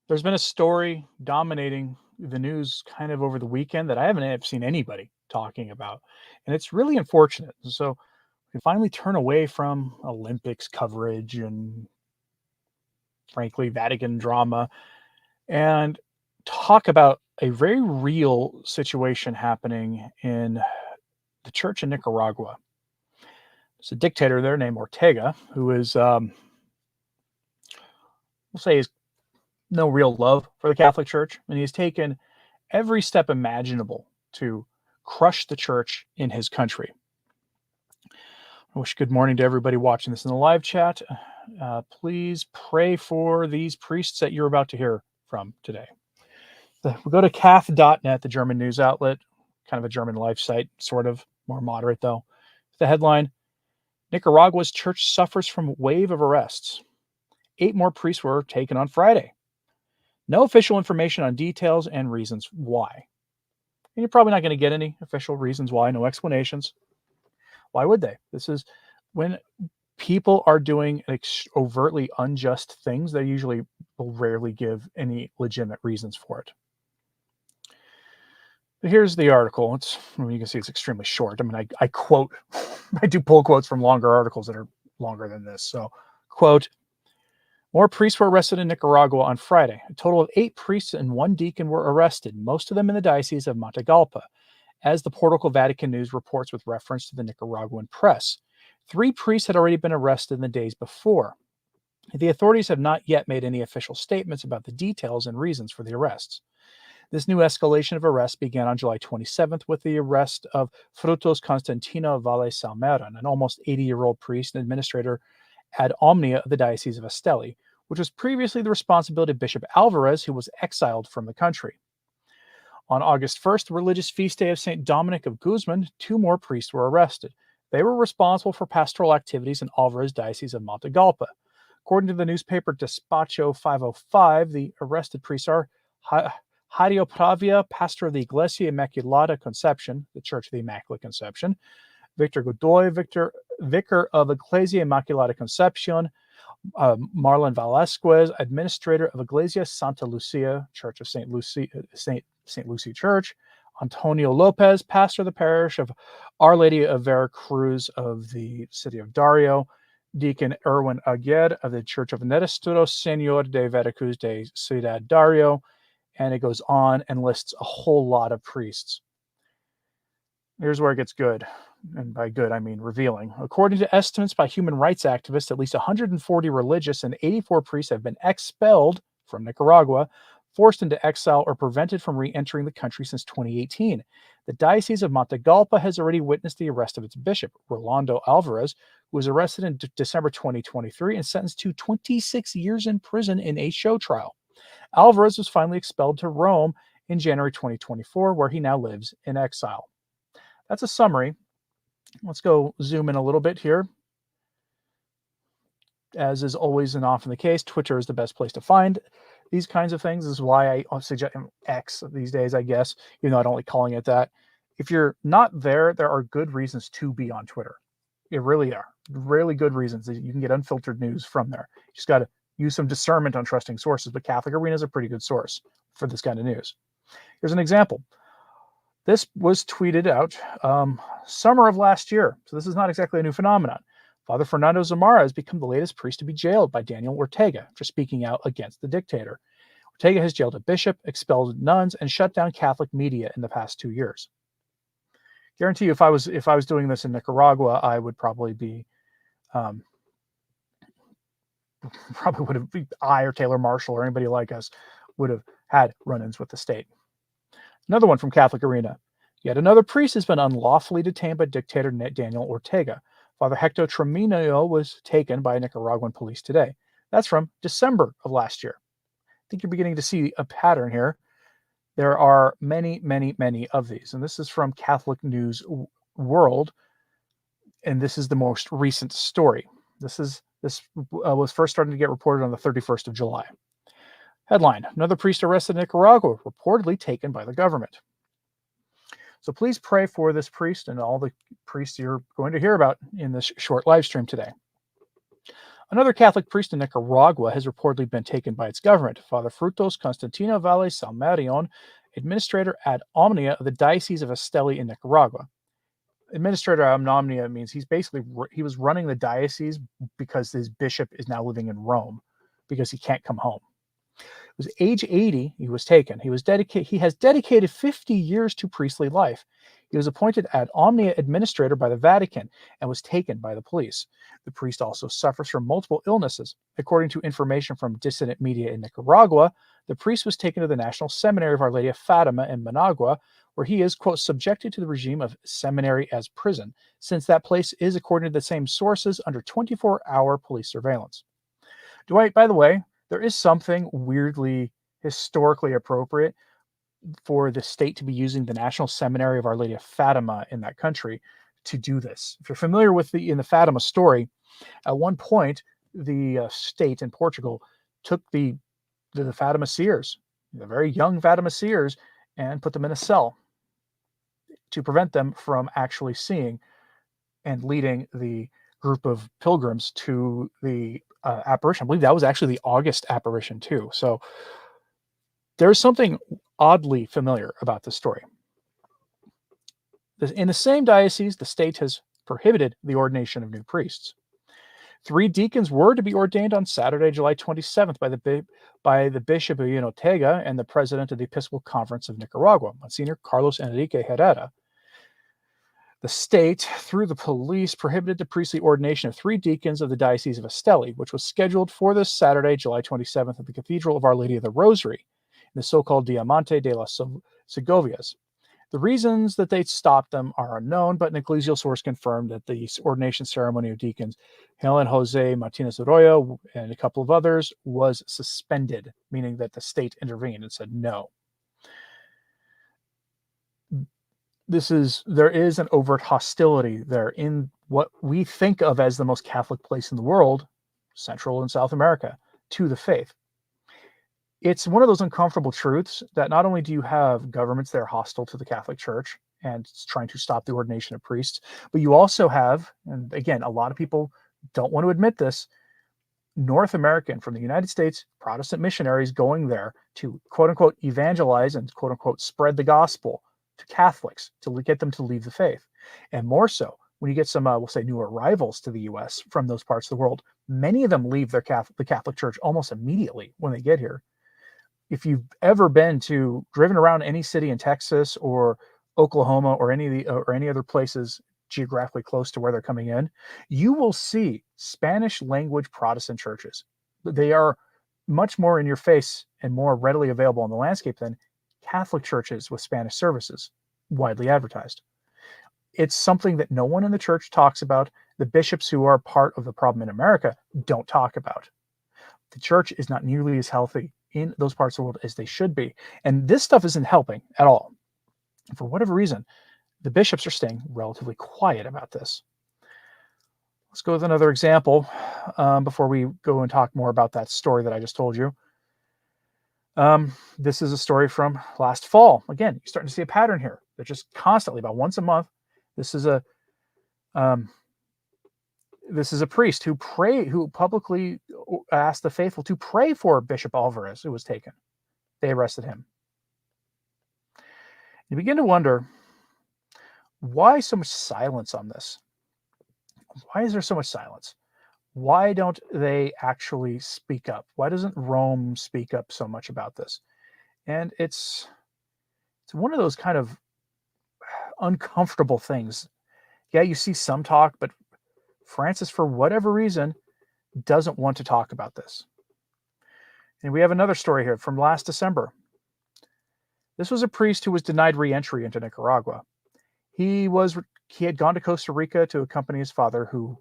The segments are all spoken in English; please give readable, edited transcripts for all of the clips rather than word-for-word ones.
There's been a story dominating the news kind of over the weekend that I haven't seen anybody talking about, and it's really unfortunate. So we finally turn away from Olympics coverage and, frankly, Vatican drama and talk about a very real situation happening in the church in Nicaragua. There's a dictator there named Ortega who is, we'll say, is no real love for the Catholic Church, and he's taken every step imaginable to crush the church in his country. I wish good morning to everybody watching this in the live chat. Please pray for these priests that you're about to hear from today. We go to cath.net, the German news outlet, kind of a German life site, sort of more moderate though. The headline: Nicaragua's church suffers from wave of arrests. 8 more priests were taken on Friday. No official information on details and reasons why. And you're probably not going to get any official reasons why, no explanations. Why would they? This is when people are doing overtly unjust things, they usually will rarely give any legitimate reasons for it. But here's the article. You can see it's extremely short. I mean, I quote, I do pull quotes from longer articles that are longer than this. So, quote, more priests were arrested in Nicaragua on Friday. A total of 8 priests and 1 deacon were arrested, most of them in the Diocese of Matagalpa, as the Portugal Vatican News reports with reference to the Nicaraguan press. 3 priests had already been arrested in the days before. The authorities have not yet made any official statements about the details and reasons for the arrests. This new escalation of arrests began on July 27th with the arrest of Frutos Constantino Valle Salmeron, an almost 80-year-old priest and administrator ad omnia of the Diocese of Esteli, which was previously the responsibility of Bishop Alvarez, who was exiled from the country. On August 1st, the religious feast day of St. Dominic of Guzman, 2 more priests were arrested. They were responsible for pastoral activities in Alvarez's Diocese of Matagalpa. According to the newspaper Despacho 505, the arrested priests are Jario Pravia, pastor of the Iglesia Immaculada Conception, the Church of the Immaculate Conception; Victor Godoy, vicar of Iglesia Immaculada Concepcion; Marlon Velasquez, administrator of Iglesia Santa Lucia, Church of St. Lucy Church; Antonio Lopez, pastor of the parish of Our Lady of Veracruz of the city of Dario; Deacon Erwin Aguirre of the Church of Nuestro Señor de Veracruz de Ciudad Dario, and it goes on and lists a whole lot of priests. Here's where it gets good. And by good, I mean revealing. According to estimates by human rights activists, at least 140 religious and 84 priests have been expelled from Nicaragua, forced into exile, or prevented from re-entering the country since 2018. The Diocese of Matagalpa has already witnessed the arrest of its bishop, Rolando Alvarez, who was arrested in December 2023 and sentenced to 26 years in prison in a show trial. Alvarez was finally expelled to Rome in January 2024, where he now lives in exile. That's a summary. Let's go zoom in a little bit here. As is always and often the case, Twitter is the best place to find these kinds of things. This is why I suggest X these days, I guess, even though I don't like calling it that. If you're not there, there are good reasons to be on Twitter. It really are. Really good reasons that you can get unfiltered news from there. You just got to use some discernment on trusting sources, but Catholic Arena is a pretty good source for this kind of news. Here's an example. This was tweeted out summer of last year, so this is not exactly a new phenomenon. Father Fernando Zamora has become the latest priest to be jailed by Daniel Ortega for speaking out against the dictator. Ortega has jailed a bishop, expelled nuns, and shut down Catholic media in the past 2 years. Guarantee you, if I was doing this in Nicaragua, I would probably be, I or Taylor Marshall or anybody like us would have had run-ins with the state. Another one from Catholic Arena. Yet another priest has been unlawfully detained by dictator Daniel Ortega. Father Hector Tremino was taken by Nicaraguan police today. That's from December of last year. I think you're beginning to see a pattern here. There are many, many, many of these. And this is from Catholic News World. And this is the most recent story. This was first starting to get reported on the 31st of July. Headline: Another priest arrested in Nicaragua, reportedly taken by the government. So please pray for this priest and all the priests you're going to hear about in this short live stream today. Another Catholic priest in Nicaragua has reportedly been taken by its government. Father Frutos Constantino Valle Salmarion, administrator ad omnia of the Diocese of Esteli in Nicaragua. Administrator ad omnia means he was running the diocese because his bishop is now living in Rome because he can't come home. It was age 80 he was taken. He has dedicated 50 years to priestly life. He was appointed ad omnia administrator by the Vatican and was taken by the police. The priest also suffers from multiple illnesses. According to information from dissident media in Nicaragua, the priest was taken to the National Seminary of Our Lady of Fatima in Managua, where he is, quote, subjected to the regime of seminary as prison, since that place is, according to the same sources, under 24-hour police surveillance. By the way, there is something weirdly historically appropriate for the state to be using the National Seminary of Our Lady of Fatima in that country to do this. If you're familiar with the Fatima story, at one point the state in Portugal took the Fatima seers, the very young Fatima seers, and put them in a cell to prevent them from actually seeing and leading the group of pilgrims to the apparition. I believe that was actually the August apparition too. So there's something oddly familiar about this story. In the same diocese, the state has prohibited the ordination of new priests. 3 deacons were to be ordained on Saturday, July 27th by the Bishop of Ortega and the President of the Episcopal Conference of Nicaragua, Monsignor Carlos Enrique Herrera. The state, through the police, prohibited the priestly ordination of 3 deacons of the Diocese of Esteli, which was scheduled for this Saturday, July 27th, at the Cathedral of Our Lady of the Rosary, in the so-called Diamante de las Segovias. The reasons that they stopped them are unknown, but an ecclesial source confirmed that the ordination ceremony of deacons Helen Jose Martinez Arroyo and a couple of others was suspended, meaning that the state intervened and said no. There is an overt hostility there in what we think of as the most Catholic place in the world, Central and South America, to the faith. It's one of those uncomfortable truths that not only do you have governments that are hostile to the Catholic Church and trying to stop the ordination of priests, but you also have, and again, a lot of people don't want to admit this, North American from the United States Protestant missionaries going there to quote unquote evangelize and quote unquote spread the gospel to Catholics to get them to leave the faith. And more so, when you get some, we'll say, new arrivals to the U.S. from those parts of the world, many of them leave the Catholic Church almost immediately when they get here. If you've ever driven around any city in Texas or Oklahoma or any other places geographically close to where they're coming in, you will see Spanish language Protestant churches. They are much more in your face and more readily available on the landscape than Catholic churches with Spanish services, widely advertised. It's something that no one in the church talks about. The bishops who are part of the problem in America don't talk about. The church is not nearly as healthy in those parts of the world as they should be. And this stuff isn't helping at all. For whatever reason, the bishops are staying relatively quiet about this. Let's go with another example before we go and talk more about that story that I just told you. This is a story from last fall. Again, you're starting to see a pattern here. They're just constantly, about once a month. This is a priest who publicly asked the faithful to pray for Bishop Alvarez, who was taken. They arrested him. You begin to wonder, why so much silence on this? Why is there so much silence? Why don't they actually speak up? Why doesn't Rome speak up so much about this? And it's one of those kind of uncomfortable things. Yeah, you see some talk, but Francis, for whatever reason, doesn't want to talk about this. And we have another story here from last December. This was a priest who was denied re-entry into Nicaragua. He had gone to Costa Rica to accompany his father, who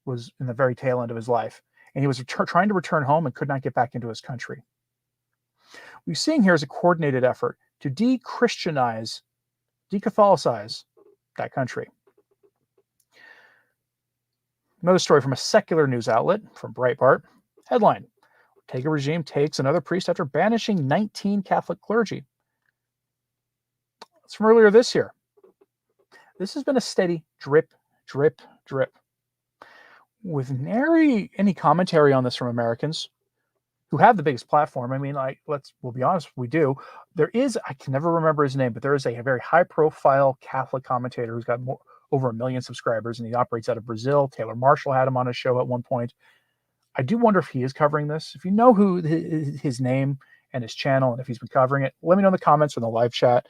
was in the very tail end of his life, and he was trying to return home and could not get back into his country. What we're seeing here is a coordinated effort to de-Christianize, de-Catholicize that country. Another story from a secular news outlet, from Breitbart. Headline: Ortega regime takes another priest after banishing 19 Catholic clergy. It's from earlier this year. This has been a steady drip, drip, drip. with nary any commentary on this from Americans who have the biggest platform. I mean, like, we'll be honest, we do. There is, I can never remember his name, but there is a very high-profile Catholic commentator who's got over 1 million subscribers, and he operates out of Brazil. Taylor Marshall had him on his show at one point. I do wonder if he is covering this. If you know who his name and his channel, and if he's been covering it, let me know in the comments or in the live chat.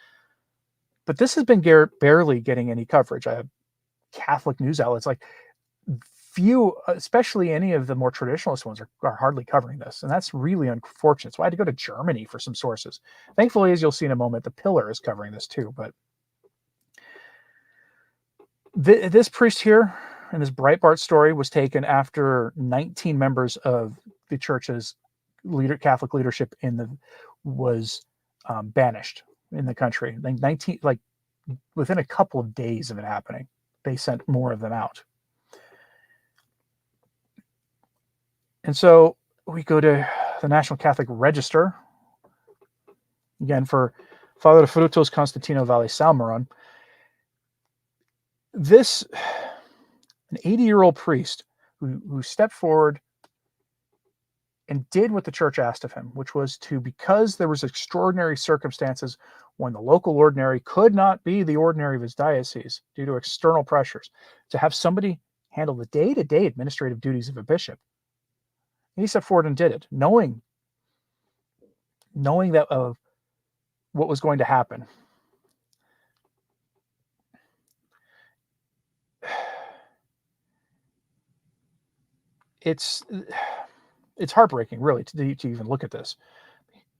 But this has been barely getting any coverage. I have Catholic news outlets, like, few, especially any of the more traditionalist ones, are hardly covering this, and that's really unfortunate. So I had to go to Germany for some sources. Thankfully, as you'll see in a moment, the Pillar is covering this too. But this priest here in this Breitbart story was taken after 19 members of the church's Catholic leadership was banished in the country. Like 19, like within a couple of days of it happening, they sent more of them out. And so we go to the National Catholic Register, again, for Father Frutos Constantino Valle Salmeron. This, an 80-year-old priest who stepped forward and did what the church asked of him, which was because there was extraordinary circumstances when the local ordinary could not be the ordinary of his diocese due to external pressures, to have somebody handle the day-to-day administrative duties of a bishop. He stepped forward and did it, knowing that of what was going to happen. It's heartbreaking, really, to even look at this.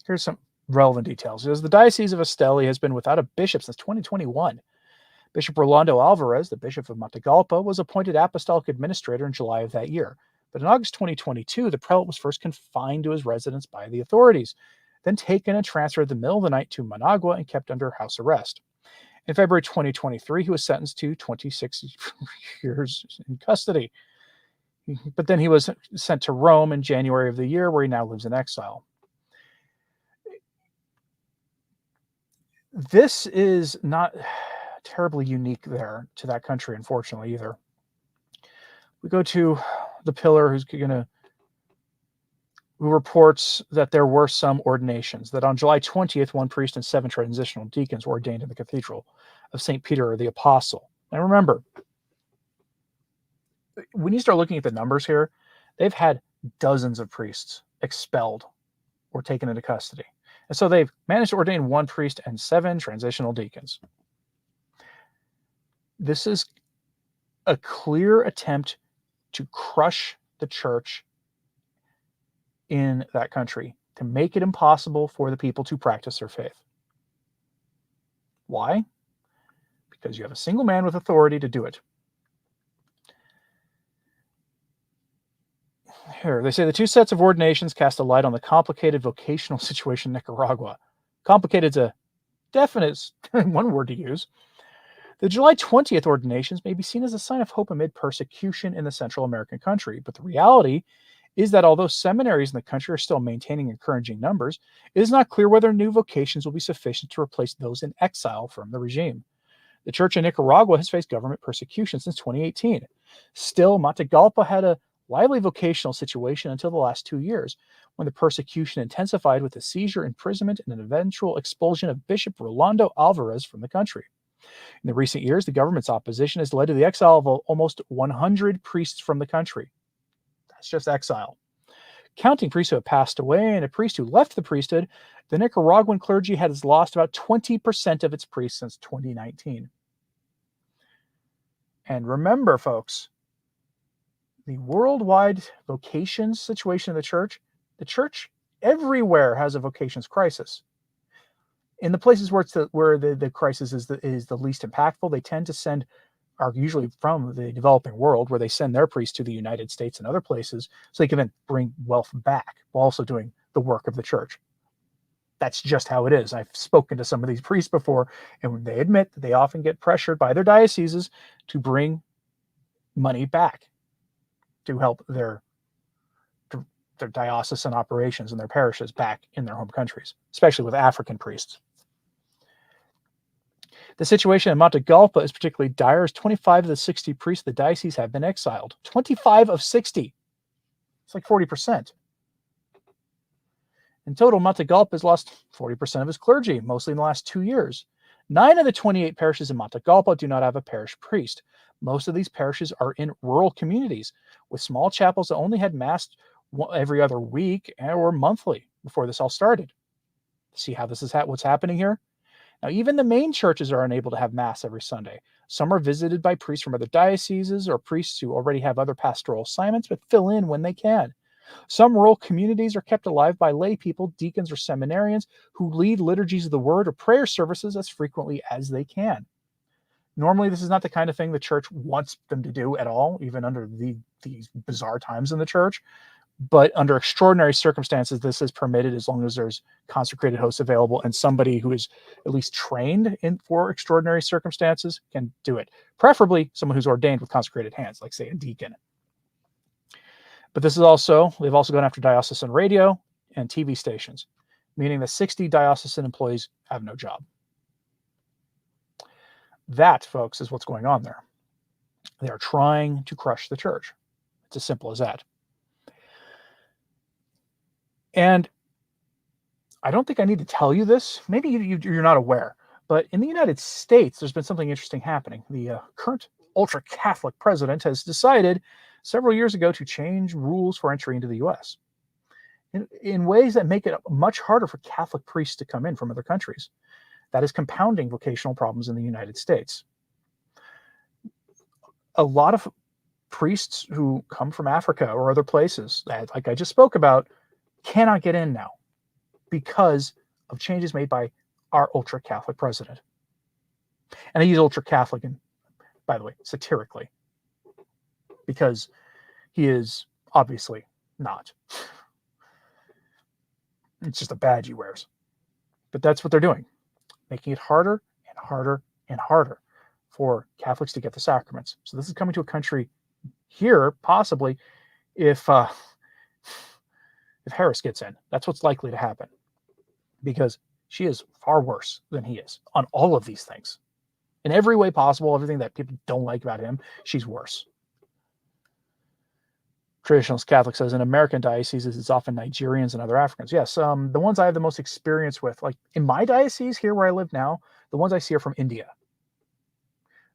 Here's some relevant details. The Diocese of Esteli has been without a bishop since 2021. Bishop Rolando Alvarez, the Bishop of Matagalpa, was appointed apostolic administrator in July of that year. But in August 2022, the prelate was first confined to his residence by the authorities, then taken and transferred in the middle of the night to Managua and kept under house arrest. In February 2023, he was sentenced to 26 years in custody. But then he was sent to Rome in January of the year, where he now lives in exile. This is not terribly unique there to that country, unfortunately, either. We go to the Pillar, who reports that there were some ordinations, that on July 20th, 1 priest and 7 transitional deacons were ordained in the Cathedral of St. Peter the Apostle. Now remember, when you start looking at the numbers here, they've had dozens of priests expelled or taken into custody. And so they've managed to ordain 1 priest and 7 transitional deacons. This is a clear attempt to crush the church in that country, to make it impossible for the people to practice their faith. Why? Because you have a single man with authority to do it. Here, they say the 2 sets of ordinations cast a light on the complicated vocational situation in Nicaragua. Complicated is a definite one word to use. The July 20th ordinations may be seen as a sign of hope amid persecution in the Central American country, but the reality is that although seminaries in the country are still maintaining encouraging numbers, it is not clear whether new vocations will be sufficient to replace those in exile from the regime. The church in Nicaragua has faced government persecution since 2018. Still, Matagalpa had a lively vocational situation until the last 2 years, when the persecution intensified with the seizure, imprisonment, and an eventual expulsion of Bishop Rolando Alvarez from the country. In the recent years, the government's opposition has led to the exile of almost 100 priests from the country. That's just exile. Counting priests who have passed away and a priest who left the priesthood, the Nicaraguan clergy has lost about 20% of its priests since 2019. And remember, folks, the worldwide vocations situation of the church everywhere has a vocations crisis. In the places where the crisis is the least impactful, they tend to are usually from the developing world, where they send their priests to the United States and other places so they can then bring wealth back while also doing the work of the church. That's just how it is. I've spoken to some of these priests before, and they admit that they often get pressured by their dioceses to bring money back to help their diocesan operations and their parishes back in their home countries, especially with African priests. The situation in Matagalpa is particularly dire as 25 of the 60 priests of the diocese have been exiled. 25 of 60. It's like 40%. In total, Matagalpa has lost 40% of its clergy, mostly in the last 2 years. 9 of the 28 parishes in Matagalpa do not have a parish priest. Most of these parishes are in rural communities with small chapels that only had mass every other week or monthly before this all started. See how this is what's happening here? Now, even the main churches are unable to have mass every Sunday. Some are visited by priests from other dioceses or priests who already have other pastoral assignments but fill in when they can. Some rural communities are kept alive by lay people, deacons, or seminarians who lead liturgies of the word or prayer services as frequently as they can. Normally, this is not the kind of thing the church wants them to do at all, even under these bizarre times in the church. But under extraordinary circumstances, this is permitted as long as there's consecrated hosts available and somebody who is at least trained for extraordinary circumstances can do it. Preferably someone who's ordained with consecrated hands, like, say, a deacon. But they've also gone after diocesan radio and TV stations, meaning that 60 diocesan employees have no job. That, folks, is what's going on there. They are trying to crush the church. It's as simple as that. And I don't think I need to tell you this. Maybe you're not aware, but in the United States, there's been something interesting happening. The current ultra-Catholic president has decided several years ago to change rules for entry into the U.S. in ways that make it much harder for Catholic priests to come in from other countries. That is compounding vocational problems in the United States. A lot of priests who come from Africa or other places, like I just spoke about, cannot get in now because of changes made by our ultra-Catholic president. And I use ultra-Catholic, and by the way, satirically, because he is obviously not. It's just a badge he wears. But that's what they're doing, making it harder and harder and harder for Catholics to get the sacraments. So this is coming to a country here, possibly, if Harris gets in. That's what's likely to happen, because she is far worse than he is on all of these things. In every way possible, everything that people don't like about him, she's worse. Traditionalist Catholic says in American dioceses, it's often Nigerians and other Africans. Yes, the ones I have the most experience with, like in my diocese here where I live now, the ones I see are from India.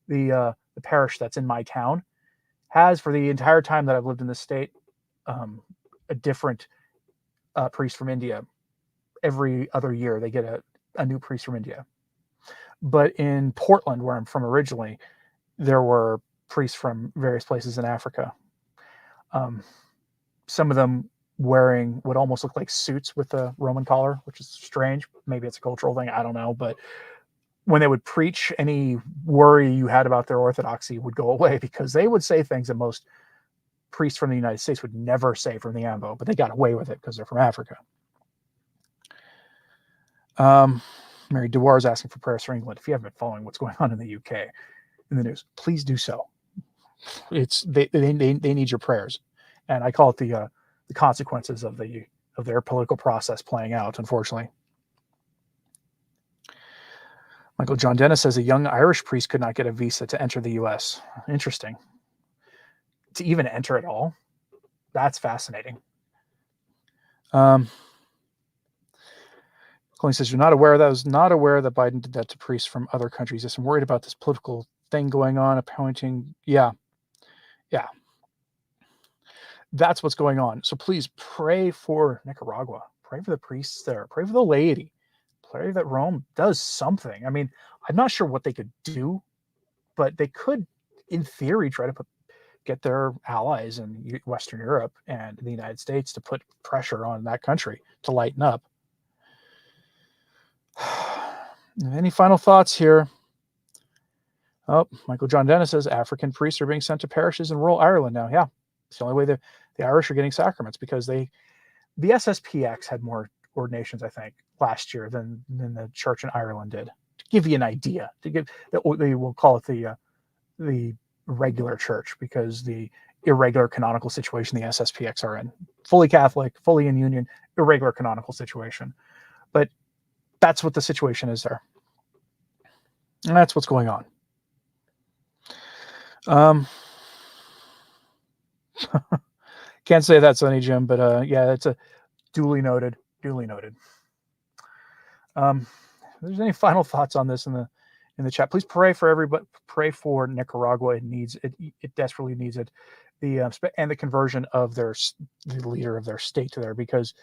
The parish that's in my town has, for the entire time that I've lived in this state, a different priest from India. Every other year they get a new priest from India. But in Portland, where I'm from originally, there were priests from various places in Africa. Some of them wearing what almost look like suits with a Roman collar, which is strange. Maybe it's a cultural thing, I don't know. But when they would preach, any worry you had about their orthodoxy would go away, because they would say things that most priests from the United States would never say from the AMBO, but they got away with it because they're from Africa. Mary Dewar is asking for prayers for England. If you haven't been following what's going on in the UK in the news, please do so. They need your prayers, and I call it the consequences of their political process playing out, unfortunately. Michael John Dennis says a young Irish priest could not get a visa to enter the U.S. Interesting. To even enter at all? That's fascinating. Colleen says, you're not aware of that. I was not aware that Biden did that to priests from other countries. Yes, I'm worried about this political thing going on, appointing. Yeah. That's what's going on. So please pray for Nicaragua. Pray for the priests there. Pray for the laity. Pray that Rome does something. I mean, I'm not sure what they could do, but they could, in theory, try to get their allies in Western Europe and the United States to put pressure on that country to lighten up. Any final thoughts here? Oh, Michael John Dennis says African priests are being sent to parishes in rural Ireland now. Yeah, it's the only way the Irish are getting sacraments, because the SSPX had more ordinations, I think, last year than the church in Ireland did. To give you an idea, they will call it the regular church, because the irregular canonical situation the SSPX are in, fully Catholic, fully in union, irregular canonical situation. But that's what the situation is there. And that's what's going on. Um, can't say that, Sonny Jim, but yeah, that's a duly noted. Duly noted. If there's any final thoughts on this in the chat, please pray for everybody. Pray for Nicaragua. It needs it. It desperately needs it. And the conversion of the leader of their state to there, because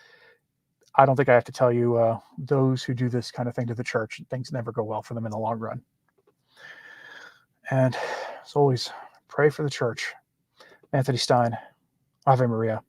I don't think I have to tell you, those who do this kind of thing to the church, things never go well for them in the long run. And as always, pray for the church. Anthony Stine, Ave Maria.